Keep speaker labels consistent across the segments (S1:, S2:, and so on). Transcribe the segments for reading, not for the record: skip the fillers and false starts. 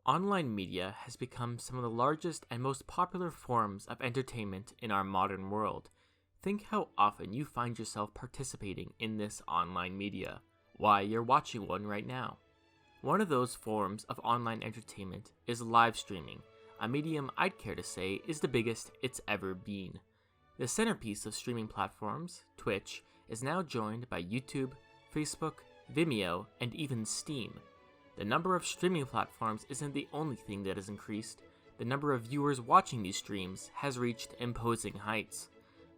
S1: Online media has become some of the largest and most popular forms of entertainment in our modern world. Think how often you find yourself participating in this online media. Why, you're watching one right now. One of those forms of online entertainment is live streaming, a medium I'd care to say is the biggest it's ever been. The centerpiece of streaming platforms, Twitch, is now joined by YouTube, Facebook, Vimeo, and even Steam. The number of streaming platforms isn't the only thing that has increased. The number of viewers watching these streams has reached imposing heights.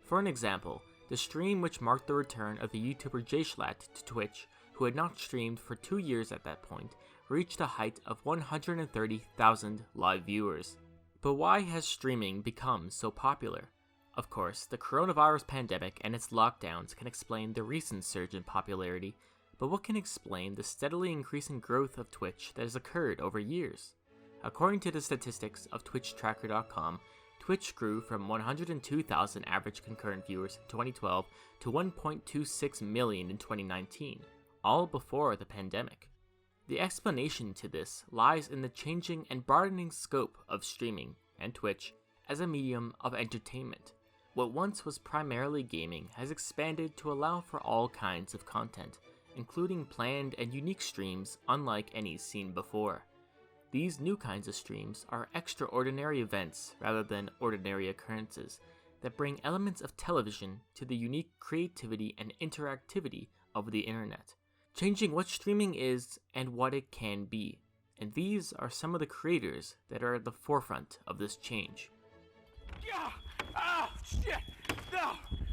S1: For an example, the stream which marked the return of the YouTuber Jschlat to Twitch, who had not streamed for 2 years at that point, reached a height of 130,000 live viewers. But why has streaming become so popular? Of course, the coronavirus pandemic and its lockdowns can explain the recent surge in popularity, but what can explain the steadily increasing growth of Twitch that has occurred over years? According to the statistics of TwitchTracker.com, Twitch grew from 102,000 average concurrent viewers in 2012 to 1.26 million in 2019, all before the pandemic. The explanation to this lies in the changing and broadening scope of streaming and Twitch as a medium of entertainment. What once was primarily gaming has expanded to allow for all kinds of content, including planned and unique streams unlike any seen before. These new kinds of streams are extraordinary events rather than ordinary occurrences that bring elements of television to the unique creativity and interactivity of the internet, changing what streaming is and what it can be. And these are some of the creators that are at the forefront of this change.
S2: Yeah! Oh, shit! No!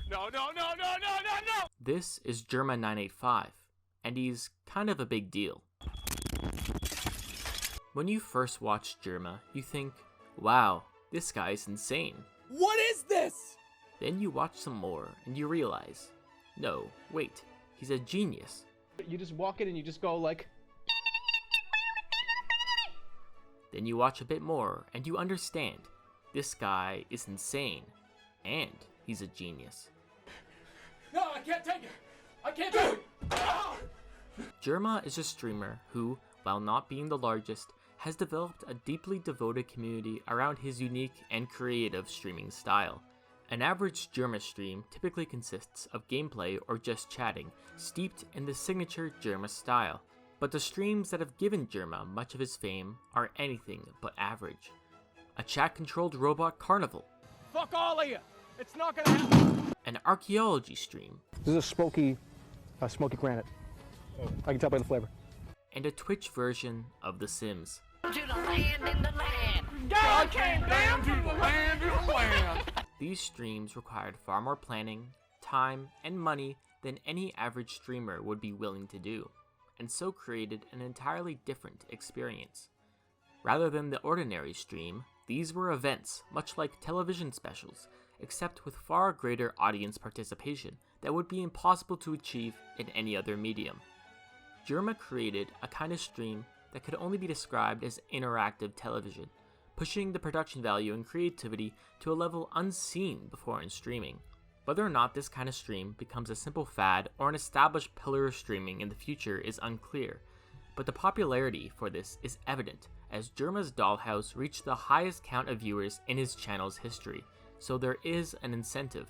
S2: No, no, no, no, no, no, no!
S1: This is Jerma 985, and he's kind of a big deal. When you first watch Jerma, you think, wow, this guy's insane.
S2: What is this?
S1: Then you watch some more, and you realize, no, wait, he's a genius.
S3: You just walk in and you just go like...
S1: Then you watch a bit more, and you understand, this guy is insane, and he's a genius.
S2: No, I can't take it! I can't do it! Ah!
S1: Jerma is a streamer who, while not being the largest, has developed a deeply devoted community around his unique and creative streaming style. An average Jerma stream typically consists of gameplay or just chatting, steeped in the signature Jerma style. But the streams that have given Jerma much of his fame are anything but average. A chat-controlled robot carnival.
S2: Fuck all of you! It's not gonna happen!
S1: An archaeology stream.
S3: This is a smoky granite. I can tell by the flavor.
S1: And a Twitch version of The Sims.
S4: To the land in the land.
S2: God came down to the land in the land!
S1: These streams required far more planning, time, and money than any average streamer would be willing to do, and so created an entirely different experience. Rather than the ordinary stream, these were events much like television specials, except with far greater audience participation that would be impossible to achieve in any other medium. Jerma created a kind of stream that could only be described as interactive television, pushing the production value and creativity to a level unseen before in streaming. Whether or not this kind of stream becomes a simple fad or an established pillar of streaming in the future is unclear, but the popularity for this is evident as Jerma's Dollhouse reached the highest count of viewers in his channel's history, so there is an incentive.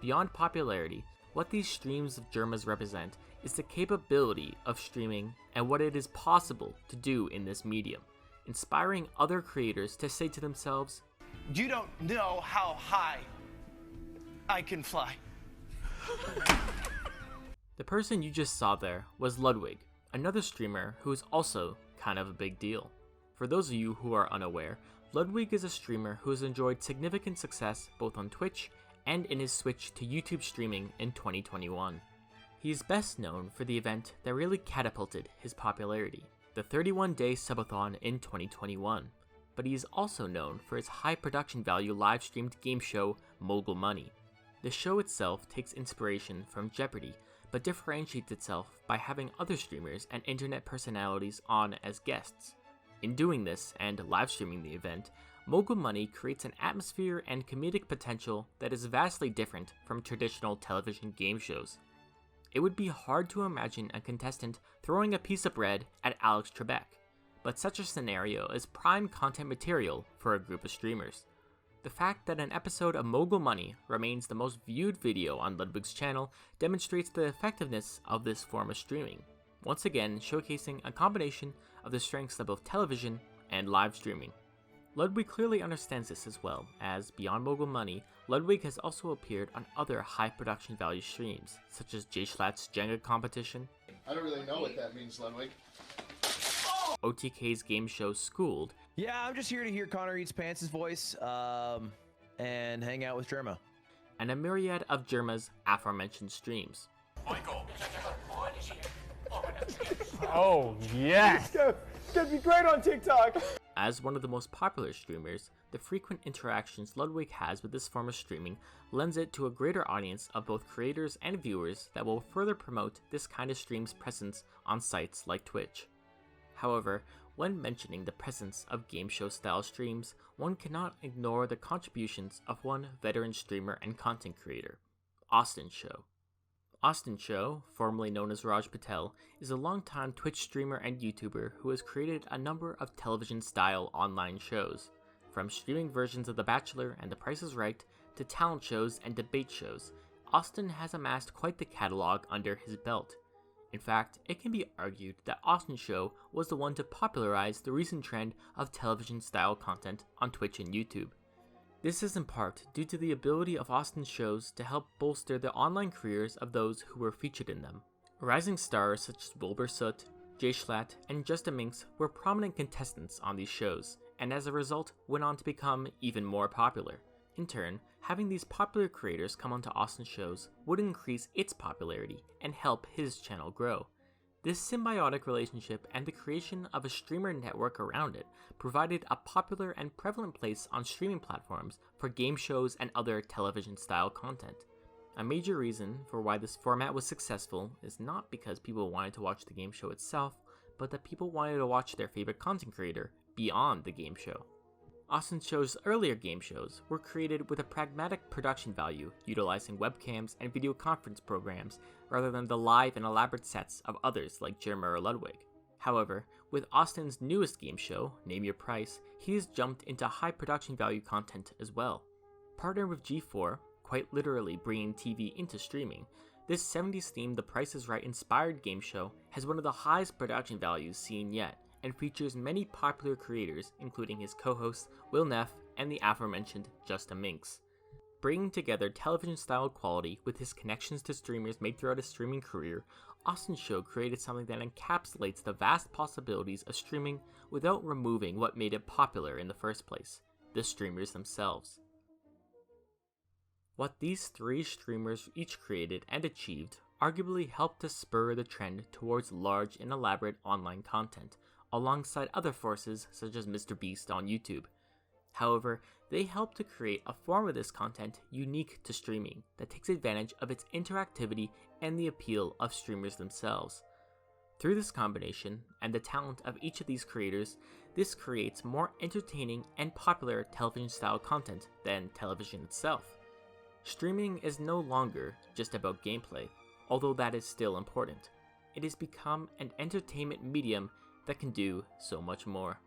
S1: Beyond popularity, what these streams of Jerma's represent is the capability of streaming and what it is possible to do in this medium, inspiring other creators to say to themselves,
S5: "You don't know how high I can fly."
S1: The person you just saw there was Ludwig, another streamer who is also kind of a big deal. For those of you who are unaware, Ludwig is a streamer who has enjoyed significant success both on Twitch and in his switch to YouTube streaming in 2021. He is best known for the event that really catapulted his popularity, the 31-day subathon in 2021, but he is also known for his high production value live-streamed game show Mogul Money. The show itself takes inspiration from Jeopardy, but differentiates itself by having other streamers and internet personalities on as guests. In doing this and live streaming the event, Mogul Money creates an atmosphere and comedic potential that is vastly different from traditional television game shows. It would be hard to imagine a contestant throwing a piece of bread at Alex Trebek, but such a scenario is prime content material for a group of streamers. The fact that an episode of Mogul Money remains the most viewed video on Ludwig's channel demonstrates the effectiveness of this form of streaming, once again showcasing a combination of the strengths of both television and live streaming. Ludwig clearly understands this as well, as beyond Mogul Money, Ludwig has also appeared on other high production value streams, such as J-Schlatt's Jenga competition,
S6: I don't really know what that means, Ludwig.
S1: OTK's game show Schooled,
S7: Yeah, I'm just here to hear Connor Eats Pants' voice, and hang out with Jerma.
S1: and a myriad of Jerma's aforementioned streams.
S3: Oh, yes! That'd be great on TikTok!
S1: As one of the most popular streamers, the frequent interactions Ludwig has with this form of streaming lends it to a greater audience of both creators and viewers that will further promote this kind of stream's presence on sites like Twitch. However, when mentioning the presence of game show style streams, one cannot ignore the contributions of one veteran streamer and content creator, austinshow. austinshow, formerly known as Raj Patel, is a longtime Twitch streamer and YouTuber who has created a number of television-style online shows, from streaming versions of The Bachelor and The Price is Right to talent shows and debate shows. Austin has amassed quite the catalog under his belt. In fact, it can be argued that austinshow was the one to popularize the recent trend of television-style content on Twitch and YouTube. This is in part due to the ability of Austin's shows to help bolster the online careers of those who were featured in them. Rising stars such as Wilbur Soot, J-Schlatt, and Justin Minks were prominent contestants on these shows, and as a result went on to become even more popular. In turn, having these popular creators come onto Austin's shows would increase its popularity and help his channel grow. This symbiotic relationship and the creation of a streamer network around it provided a popular and prevalent place on streaming platforms for game shows and other television-style content. A major reason for why this format was successful is not because people wanted to watch the game show itself, but that people wanted to watch their favorite content creator beyond the game show. austinsshow's earlier game shows were created with a pragmatic production value, utilizing webcams and video conference programs rather than the live and elaborate sets of others like Jerma or Ludwig. However, with Austin's newest game show, Name Your Price, he has jumped into high production value content as well. Partnered with G4, quite literally bringing TV into streaming, this 70s themed The Price is Right inspired game show has one of the highest production values seen yet, and features many popular creators, including his co-hosts Will Neff and the aforementioned Justin Minks. Bringing together television-style quality with his connections to streamers made throughout his streaming career, austinshow created something that encapsulates the vast possibilities of streaming without removing what made it popular in the first place, the streamers themselves. What these three streamers each created and achieved arguably helped to spur the trend towards large and elaborate online content, alongside other forces such as MrBeast on YouTube. However, they help to create a form of this content unique to streaming that takes advantage of its interactivity and the appeal of streamers themselves. Through this combination and the talent of each of these creators, this creates more entertaining and popular television-style content than television itself. Streaming is no longer just about gameplay, although that is still important. It has become an entertainment medium that can do so much more.